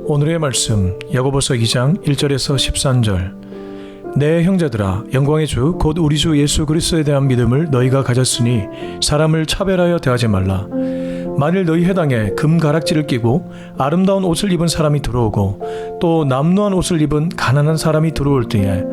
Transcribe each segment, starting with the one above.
오늘의 말씀 야고보서 2장 1절에서 13절. 내 형제들아, 영광의 주 곧 우리 주 예수 그리스도에 대한 믿음을 너희가 가졌으니 사람을 차별하여 대하지 말라. 만일 너희 회당에 금가락지를 끼고 아름다운 옷을 입은 사람이 들어오고 또 남루한 옷을 입은 가난한 사람이 들어올 때에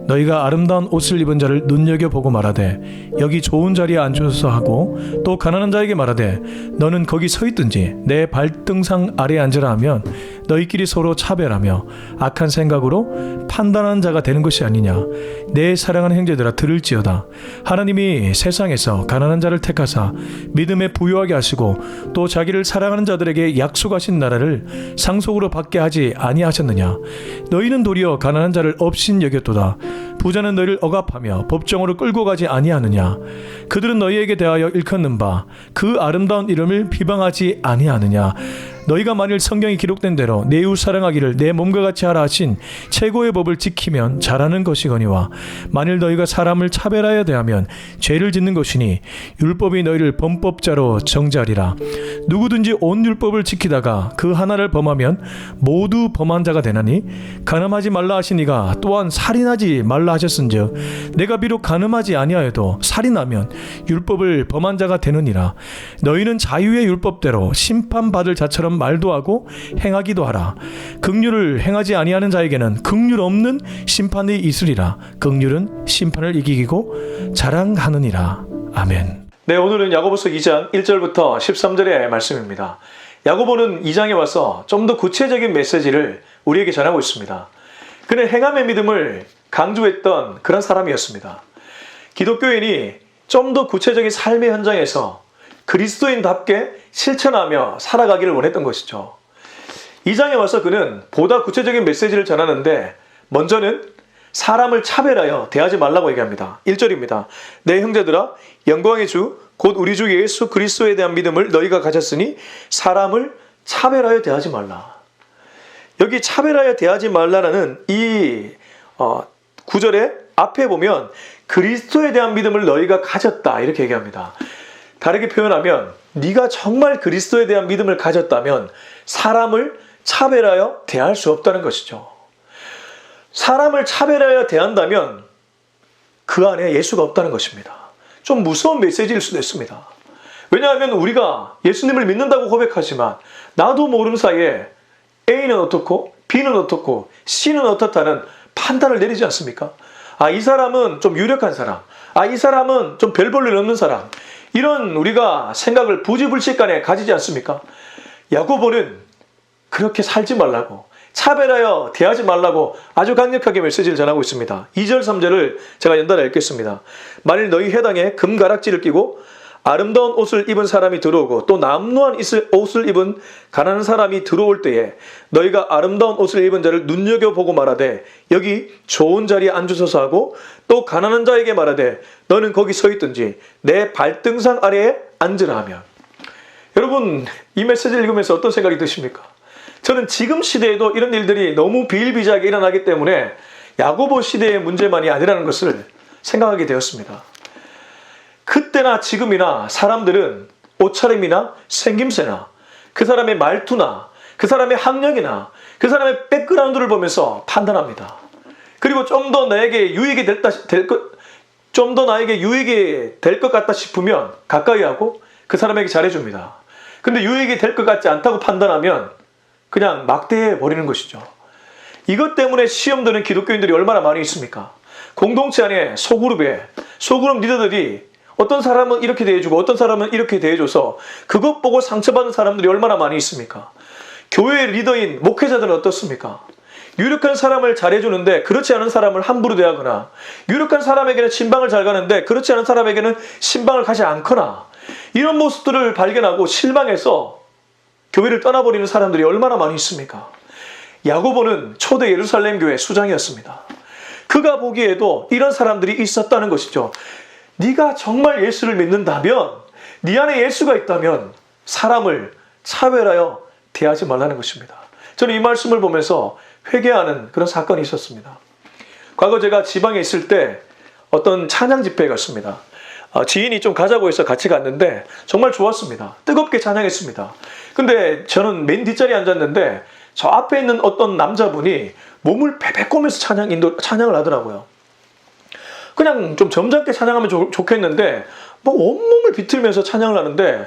너희가 아름다운 옷을 입은 자를 눈여겨보고 말하되 여기 좋은 자리에 앉으소서 하고 또 가난한 자에게 말하되 너는 거기 서 있든지 내 발등상 아래에 앉으라 하면 너희끼리 서로 차별하며 악한 생각으로 판단하는 자가 되는 것이 아니냐. 내 사랑하는 형제들아, 들을지어다. 하나님이 세상에서 가난한 자를 택하사 믿음에 부유하게 하시고 또 자기를 사랑하는 자들에게 약속하신 나라를 상속으로 받게 하지 아니하셨느냐. 너희는 도리어 가난한 자를 업신 여겼도다. 부자는 너희를 억압하며 법정으로 끌고 가지 아니하느냐. 그들은 너희에게 대하여 일컫는 바 그 아름다운 이름을 비방하지 아니하느냐. 너희가 만일 성경이 기록된 대로 내 이웃 사랑하기를 내 몸과 같이 하라 하신 최고의 법을 지키면 잘하는 것이거니와 만일 너희가 사람을 차별하여 대하면 죄를 짓는 것이니 율법이 너희를 범법자로 정죄하리라. 누구든지 온 율법을 지키다가 그 하나를 범하면 모두 범한 자가 되나니 간음하지 말라 하신 이가 또한 살인하지 말라 하셨은즉 내가 비록 간음하지 아니하여도 살인하면 율법을 범한 자가 되느니라. 너희는 자유의 율법대로 심판받을 자처럼 말도 하고 행하기도 하라. 긍휼을 행하지 아니하는 자에게는 긍휼 없는 심판이 있으리라. 긍휼은 심판을 이기고 자랑하느니라. 아멘. 네, 오늘은 야고보서 2장 1절부터 13절의 말씀입니다. 야고보는 2장에 와서 좀 더 구체적인 메시지를 우리에게 전하고 있습니다. 그는 행함의 믿음을 강조했던 그런 사람이었습니다. 기독교인이 좀 더 구체적인 삶의 현장에서 그리스도인답게 실천하며 살아가기를 원했던 것이죠. 2장에 와서 그는 보다 구체적인 메시지를 전하는데 먼저는 사람을 차별하여 대하지 말라고 얘기합니다. 1절입니다. 내 형제들아, 영광의 주 곧 우리 주 예수 그리스도에 대한 믿음을 너희가 가졌으니 사람을 차별하여 대하지 말라. 여기 차별하여 대하지 말라는 이 구절의 앞에 보면 그리스도에 대한 믿음을 너희가 가졌다 이렇게 얘기합니다. 다르게 표현하면 네가 정말 그리스도에 대한 믿음을 가졌다면 사람을 차별하여 대할 수 없다는 것이죠. 사람을 차별하여 대한다면 그 안에 예수가 없다는 것입니다. 좀 무서운 메시지일 수도 있습니다. 왜냐하면 우리가 예수님을 믿는다고 고백하지만 나도 모르는 사이에 A는 어떻고 B는 어떻고 C는 어떻다는 판단을 내리지 않습니까? 아, 이 사람은 좀 유력한 사람, 아, 이 사람은 좀 별 볼 일 없는 사람, 이런 우리가 생각을 부지불식간에 가지지 않습니까? 야고보는 그렇게 살지 말라고, 차별하여 대하지 말라고 아주 강력하게 메시지를 전하고 있습니다. 2절 3절을 제가 연달아 읽겠습니다. 만일 너희 회당에 금가락지를 끼고 아름다운 옷을 입은 사람이 들어오고 또 남루한 옷을 입은 가난한 사람이 들어올 때에 너희가 아름다운 옷을 입은 자를 눈여겨보고 말하되 여기 좋은 자리에 앉으소서 하고 또 가난한 자에게 말하되 너는 거기 서 있든지 내 발등상 아래에 앉으라 하면. 여러분, 이 메시지를 읽으면서 어떤 생각이 드십니까? 저는 지금 시대에도 이런 일들이 너무 비일비재하게 일어나기 때문에 야고보 시대의 문제만이 아니라는 것을 생각하게 되었습니다. 그때나 지금이나 사람들은 옷차림이나 생김새나 그 사람의 말투나 그 사람의 학력이나 그 사람의 백그라운드를 보면서 판단합니다. 그리고 좀 더 나에게 유익이 될 것 같다 싶으면 가까이 하고 그 사람에게 잘해줍니다. 근데 유익이 될 것 같지 않다고 판단하면 그냥 막대해 버리는 것이죠. 이것 때문에 시험 드는 기독교인들이 얼마나 많이 있습니까? 공동체 안에 소그룹 리더들이 어떤 사람은 이렇게 대해주고 어떤 사람은 이렇게 대해줘서 그것 보고 상처받는 사람들이 얼마나 많이 있습니까? 교회의 리더인 목회자들은 어떻습니까? 유력한 사람을 잘해주는데 그렇지 않은 사람을 함부로 대하거나, 유력한 사람에게는 신방을 잘 가는데 그렇지 않은 사람에게는 신방을 가지 않거나, 이런 모습들을 발견하고 실망해서 교회를 떠나버리는 사람들이 얼마나 많이 있습니까? 야고보는 초대 예루살렘 교회 수장이었습니다. 그가 보기에도 이런 사람들이 있었다는 것이죠. 네가 정말 예수를 믿는다면, 네 안에 예수가 있다면 사람을 차별하여 대하지 말라는 것입니다. 저는 이 말씀을 보면서 회개하는 그런 사건이 있었습니다. 과거 제가 지방에 있을 때 어떤 찬양 집회에 갔습니다. 지인이 좀 가자고 해서 같이 갔는데 정말 좋았습니다. 뜨겁게 찬양했습니다. 근데 저는 맨 뒷자리에 앉았는데 저 앞에 있는 어떤 남자분이 몸을 베베 꼬면서 찬양을 하더라고요. 그냥 좀 점잖게 찬양하면 좋겠는데 뭐 온몸을 비틀면서 찬양을 하는데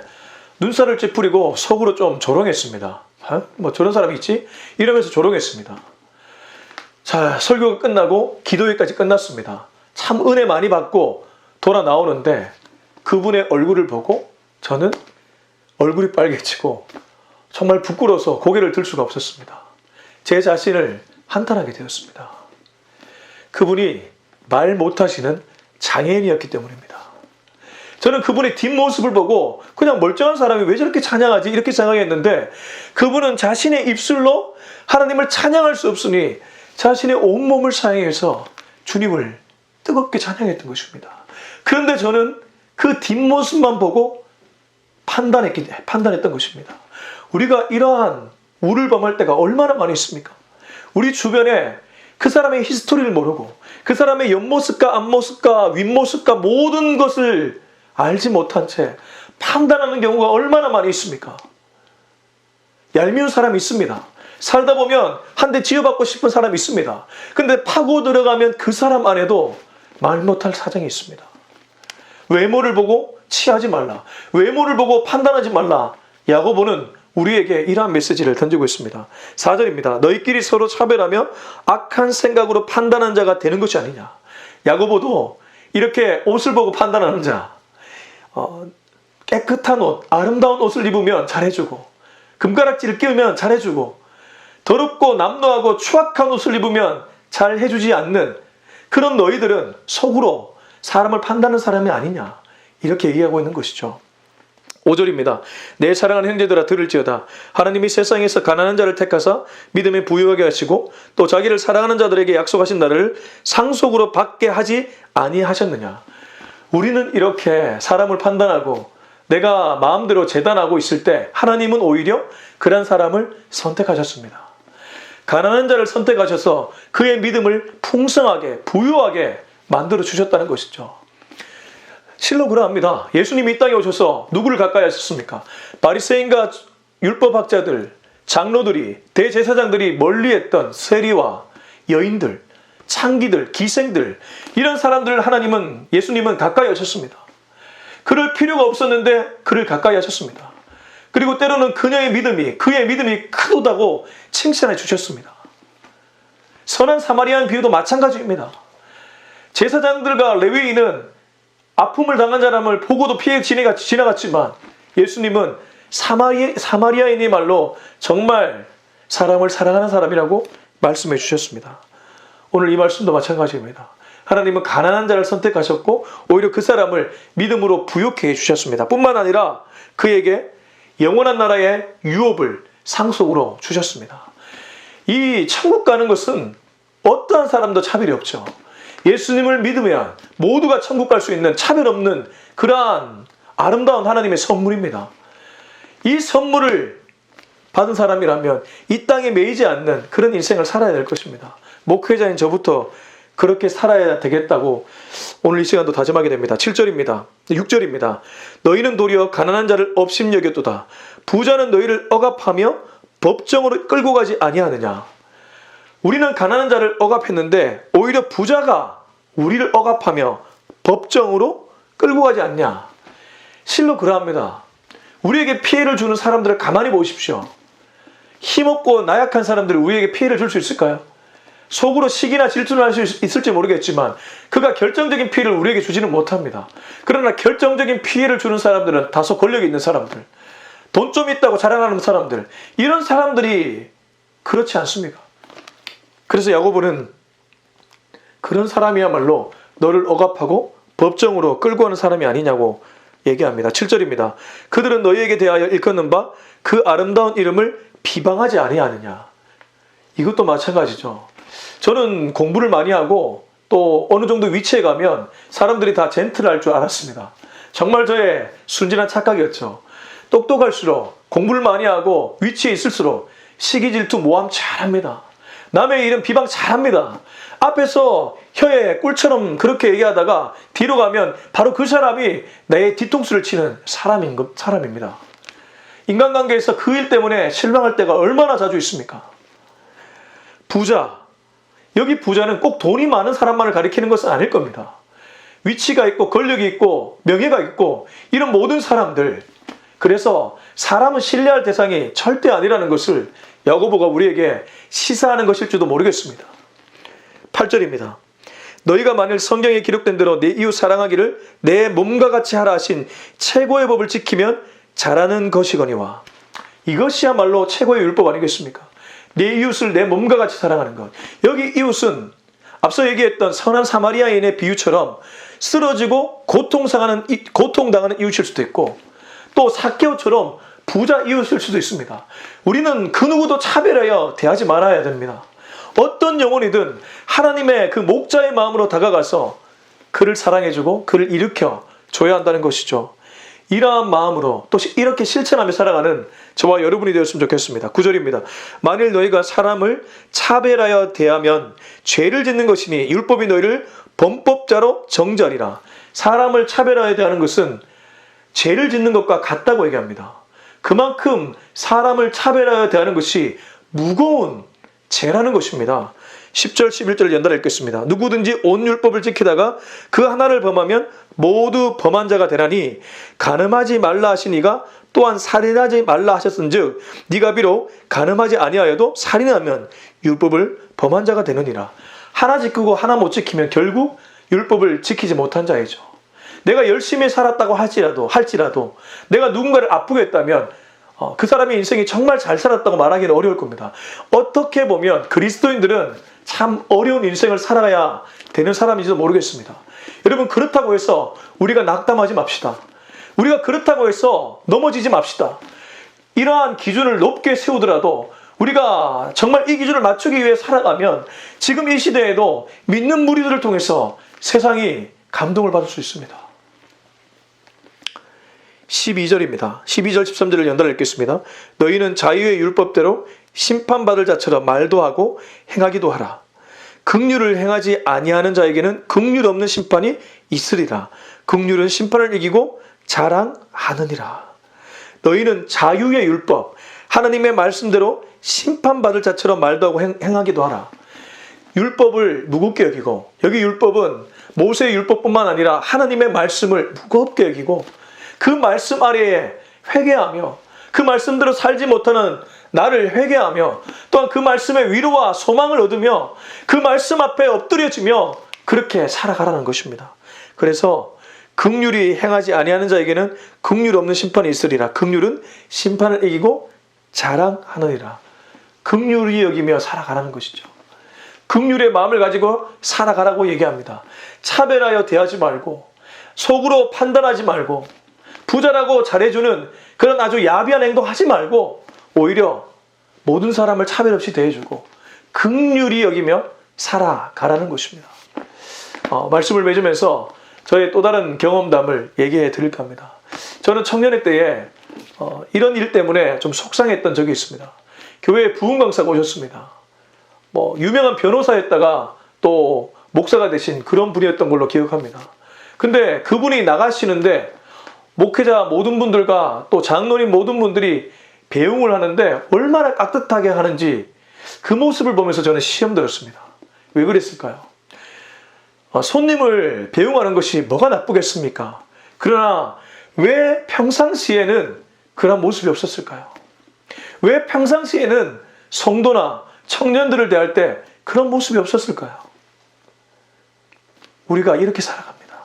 눈살을 찌푸리고 속으로 좀 조롱했습니다. 뭐 저런 사람이 있지? 이러면서 조롱했습니다. 자, 설교가 끝나고 기도회까지 끝났습니다. 참 은혜 많이 받고 돌아 나오는데 그분의 얼굴을 보고 저는 얼굴이 빨개지고 정말 부끄러워서 고개를 들 수가 없었습니다. 제 자신을 한탄하게 되었습니다. 그분이 말 못하시는 장애인이었기 때문입니다. 저는 그분의 뒷모습을 보고 그냥 멀쩡한 사람이 왜 저렇게 찬양하지? 이렇게 생각했는데 그분은 자신의 입술로 하나님을 찬양할 수 없으니 자신의 온몸을 사용해서 주님을 뜨겁게 찬양했던 것입니다. 그런데 저는 그 뒷모습만 보고 판단했던 것입니다. 우리가 이러한 우를 범할 때가 얼마나 많이 있습니까? 우리 주변에 그 사람의 히스토리를 모르고 그 사람의 옆모습과 앞모습과 윗모습과 모든 것을 알지 못한 채 판단하는 경우가 얼마나 많이 있습니까? 얄미운 사람이 있습니다. 살다 보면 한 대 지어받고 싶은 사람이 있습니다. 근데 파고 들어가면 그 사람 안에도 말 못할 사정이 있습니다. 외모를 보고 취하지 말라. 외모를 보고 판단하지 말라. 야고보는 우리에게 이러한 메시지를 던지고 있습니다. 4절입니다. 너희끼리 서로 차별하며 악한 생각으로 판단한 자가 되는 것이 아니냐. 야고보도 이렇게 옷을 보고 판단하는 자, 깨끗한 옷, 아름다운 옷을 입으면 잘해주고 금가락지를 끼우면 잘해주고 더럽고 남노하고 추악한 옷을 입으면 잘해주지 않는 그런 너희들은 속으로 사람을 판단하는 사람이 아니냐. 이렇게 얘기하고 있는 것이죠. 5절입니다. 내 사랑하는 형제들아 들을지어다. 하나님이 세상에서 가난한 자를 택하사 믿음에 부유하게 하시고 또 자기를 사랑하는 자들에게 약속하신 날을 상속으로 받게 하지 아니하셨느냐. 우리는 이렇게 사람을 판단하고 내가 마음대로 재단하고 있을 때 하나님은 오히려 그런 사람을 선택하셨습니다. 가난한 자를 선택하셔서 그의 믿음을 풍성하게 부유하게 만들어 주셨다는 것이죠. 실로 그러합니다. 예수님이 이 땅에 오셔서 누구를 가까이 하셨습니까? 바리새인과 율법학자들, 장로들이, 대제사장들이 멀리했던 세리와 여인들, 창기들, 기생들 이런 사람들을 예수님은 가까이 하셨습니다. 그럴 필요가 없었는데 그를 가까이 하셨습니다. 그리고 때로는 그의 믿음이 크다고 칭찬해 주셨습니다. 선한 사마리아인 비유도 마찬가지입니다. 제사장들과 레위인은 아픔을 당한 사람을 보고도 피해 지나갔지만 예수님은 사마리아인의 말로 정말 사람을 사랑하는 사람이라고 말씀해 주셨습니다. 오늘 이 말씀도 마찬가지입니다. 하나님은 가난한 자를 선택하셨고 오히려 그 사람을 믿음으로 부욕해 해 주셨습니다. 뿐만 아니라 그에게 영원한 나라의 유업을 상속으로 주셨습니다. 이 천국 가는 것은 어떠한 사람도 차별이 없죠. 예수님을 믿으면 모두가 천국 갈 수 있는 차별 없는 그러한 아름다운 하나님의 선물입니다. 이 선물을 받은 사람이라면 이 땅에 매이지 않는 그런 인생을 살아야 될 것입니다. 목회자인 저부터 그렇게 살아야 되겠다고 오늘 이 시간도 다짐하게 됩니다. 7절입니다. 6절입니다. 너희는 도리어 가난한 자를 업심여겼도다. 부자는 너희를 억압하며 법정으로 끌고 가지 아니하느냐. 우리는 가난한 자를 억압했는데 오히려 부자가 우리를 억압하며 법정으로 끌고 가지 않냐. 실로 그러합니다. 우리에게 피해를 주는 사람들을 가만히 보십시오. 힘없고 나약한 사람들이 우리에게 피해를 줄 수 있을까요? 속으로 시기나 질투를 할 수 있을지 모르겠지만 그가 결정적인 피해를 우리에게 주지는 못합니다. 그러나 결정적인 피해를 주는 사람들은 다소 권력이 있는 사람들, 돈 좀 있다고 자랑하는 사람들, 이런 사람들이 그렇지 않습니까? 그래서 야고보는 그런 사람이야말로 너를 억압하고 법정으로 끌고 가는 사람이 아니냐고 얘기합니다. 7절입니다. 그들은 너희에게 대하여 일컫는 바 그 아름다운 이름을 비방하지 아니하느냐. 이것도 마찬가지죠. 저는 공부를 많이 하고 또 어느 정도 위치에 가면 사람들이 다 젠틀할 줄 알았습니다. 정말 저의 순진한 착각이었죠. 똑똑할수록 공부를 많이 하고 위치에 있을수록 시기 질투 모함 잘합니다. 남의 이름 비방 잘합니다. 앞에서 혀에 꿀처럼 그렇게 얘기하다가 뒤로 가면 바로 그 사람이 내 뒤통수를 치는 사람입니다. 인간관계에서 그 일 때문에 실망할 때가 얼마나 자주 있습니까? 부자, 여기 부자는 꼭 돈이 많은 사람만을 가리키는 것은 아닐 겁니다. 위치가 있고 권력이 있고 명예가 있고 이런 모든 사람들, 그래서 사람은 신뢰할 대상이 절대 아니라는 것을 야고보가 우리에게 시사하는 것일지도 모르겠습니다. 8절입니다. 너희가 만일 성경에 기록된 대로 내 이웃 사랑하기를 내 몸과 같이 하라 하신 최고의 법을 지키면 잘하는 것이거니와. 이것이야말로 최고의 율법 아니겠습니까? 내 이웃을 내 몸과 같이 사랑하는 것. 여기 이웃은 앞서 얘기했던 선한 사마리아인의 비유처럼 쓰러지고 고통당하는 이웃일 수도 있고, 또 삭개오처럼 부자 이웃일 수도 있습니다. 우리는 그 누구도 차별하여 대하지 말아야 됩니다. 어떤 영혼이든 하나님의 그 목자의 마음으로 다가가서 그를 사랑해주고 그를 일으켜 줘야 한다는 것이죠. 이러한 마음으로 또 이렇게 실천하며 살아가는 저와 여러분이 되었으면 좋겠습니다. 9절입니다. 만일 너희가 사람을 차별하여 대하면 죄를 짓는 것이니 율법이 너희를 범법자로 정죄하리라. 사람을 차별하여 대하는 것은 죄를 짓는 것과 같다고 얘기합니다. 그만큼 사람을 차별하여 대하는 것이 무거운 죄라는 것입니다. 10절 11절을 연달아 읽겠습니다. 누구든지 온 율법을 지키다가 그 하나를 범하면 모두 범한 자가 되나니 간음하지 말라 하시니가 또한 살인하지 말라 하셨은즉 네가 비록 간음하지 아니하여도 살인하면 율법을 범한 자가 되느니라. 하나 지키고 하나 못 지키면 결국 율법을 지키지 못한 자이죠. 내가 열심히 살았다고 할지라도 내가 누군가를 아프게 했다면 그 사람의 인생이 정말 잘 살았다고 말하기는 어려울 겁니다. 어떻게 보면 그리스도인들은 참 어려운 인생을 살아야 되는 사람인지도 모르겠습니다. 여러분, 그렇다고 해서 우리가 낙담하지 맙시다. 우리가 그렇다고 해서 넘어지지 맙시다. 이러한 기준을 높게 세우더라도 우리가 정말 이 기준을 맞추기 위해 살아가면 지금 이 시대에도 믿는 무리들을 통해서 세상이 감동을 받을 수 있습니다. 12절입니다. 12절 13절을 연달아 읽겠습니다. 너희는 자유의 율법대로 심판받을 자처럼 말도 하고 행하기도 하라. 긍휼을 행하지 아니하는 자에게는 긍휼 없는 심판이 있으리라. 긍휼은 심판을 이기고 자랑하느니라. 너희는 자유의 율법, 하나님의 말씀대로 심판받을 자처럼 말도 하고 행하기도 하라. 율법을 무겁게 여기고, 여기 율법은 모세의 율법뿐만 아니라 하나님의 말씀을 무겁게 여기고 그 말씀 아래에 회개하며 그 말씀대로 살지 못하는 나를 회개하며 또한 그 말씀의 위로와 소망을 얻으며 그 말씀 앞에 엎드려지며 그렇게 살아가라는 것입니다. 그래서 긍휼이 행하지 아니하는 자에게는 긍휼 없는 심판이 있으리라. 긍휼은 심판을 이기고 자랑하느니라. 긍휼히 여기며 살아가라는 것이죠. 긍휼의 마음을 가지고 살아가라고 얘기합니다. 차별하여 대하지 말고 속으로 판단하지 말고 부자라고 잘해주는 그런 아주 야비한 행동하지 말고 오히려 모든 사람을 차별 없이 대해주고 긍휼히 여기며 살아가라는 것입니다. 말씀을 맺으면서 저의 또 다른 경험담을 얘기해 드릴까 합니다. 저는 청년회 때에 이런 일 때문에 좀 속상했던 적이 있습니다. 교회에 부흥 강사가 오셨습니다. 유명한 변호사였다가 또 목사가 되신 그런 분이었던 걸로 기억합니다. 근데 그분이 나가시는데 목회자 모든 분들과 또 장로님 모든 분들이 배웅을 하는데 얼마나 깍듯하게 하는지 그 모습을 보면서 저는 시험 들었습니다. 왜 그랬을까요? 손님을 배웅하는 것이 뭐가 나쁘겠습니까? 그러나 왜 평상시에는 그런 모습이 없었을까요? 왜 평상시에는 성도나 청년들을 대할 때 그런 모습이 없었을까요? 우리가 이렇게 살아갑니다.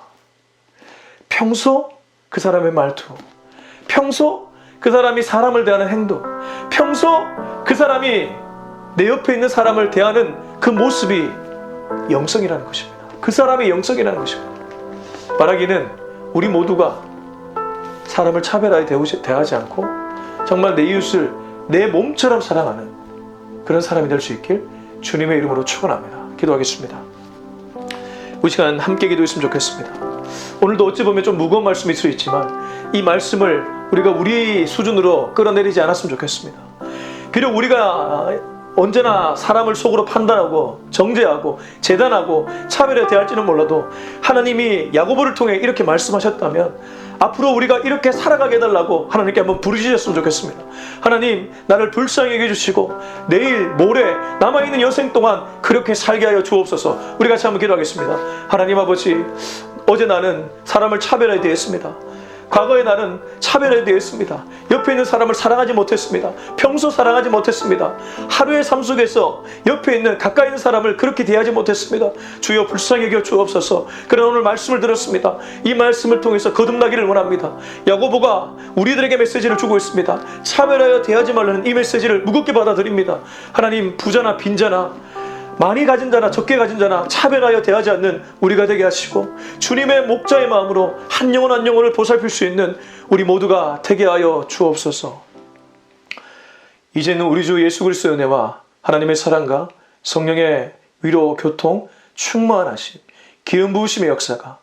평소 그 사람의 말투, 평소 그 사람이 사람을 대하는 행동, 평소 그 사람이 내 옆에 있는 사람을 대하는 그 모습이 영성이라는 것입니다. 그 사람의 영성이라는 것입니다. 말하기는 우리 모두가 사람을 차별하게 대하지 않고 정말 내 이웃을 내 몸처럼 사랑하는 그런 사람이 될 수 있길 주님의 이름으로 축원합니다. 기도하겠습니다. 우리 시간 함께 기도했으면 좋겠습니다. 오늘도 어찌 보면 좀 무거운 말씀일 수 있지만 이 말씀을 우리가 우리 수준으로 끌어내리지 않았으면 좋겠습니다. 비록 우리가 언제나 사람을 속으로 판단하고 정죄하고 재단하고 차별해 대할지는 몰라도 하나님이 야고보를 통해 이렇게 말씀하셨다면 앞으로 우리가 이렇게 살아가게 해달라고 하나님께 한번 부르짖었으면 좋겠습니다. 하나님, 나를 불쌍히 여겨주시고 내일 모레 남아있는 여생 동안 그렇게 살게 하여 주옵소서. 우리 같이 한번 기도하겠습니다. 하나님 아버지, 어제 나는 사람을 차별해 대했습니다. 과거에 나는 차별에 대했습니다. 옆에 있는 사람을 사랑하지 못했습니다. 평소 사랑하지 못했습니다. 하루의 삶 속에서 옆에 있는 가까이 있는 사람을 그렇게 대하지 못했습니다. 주여 불쌍히 여겨 주옵소서. 그러나 오늘 말씀을 들었습니다. 이 말씀을 통해서 거듭나기를 원합니다. 야고보가 우리들에게 메시지를 주고 있습니다. 차별하여 대하지 말라는 이 메시지를 무겁게 받아들입니다. 하나님, 부자나 빈자나 많이 가진 자나 적게 가진 자나 차별하여 대하지 않는 우리가 되게 하시고 주님의 목자의 마음으로 한 영혼 한 영혼을 보살필 수 있는 우리 모두가 되게 하여 주옵소서. 이제는 우리 주 예수 그리스도의 은혜와 하나님의 사랑과 성령의 위로 교통 충만하신 기름 부으심의 역사가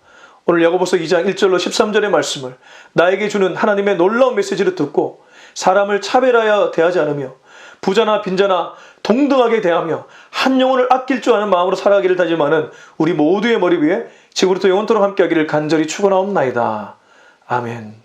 오늘 야고보서 2장 1절로 13절의 말씀을 나에게 주는 하나님의 놀라운 메시지를 듣고 사람을 차별하여 대하지 않으며 부자나 빈자나 동등하게 대하며 한 영혼을 아낄 줄 아는 마음으로 살아가기를 다짐하는 우리 모두의 머리 위에 지금부터 영원토록 함께하기를 간절히 축원하옵나이다. 아멘.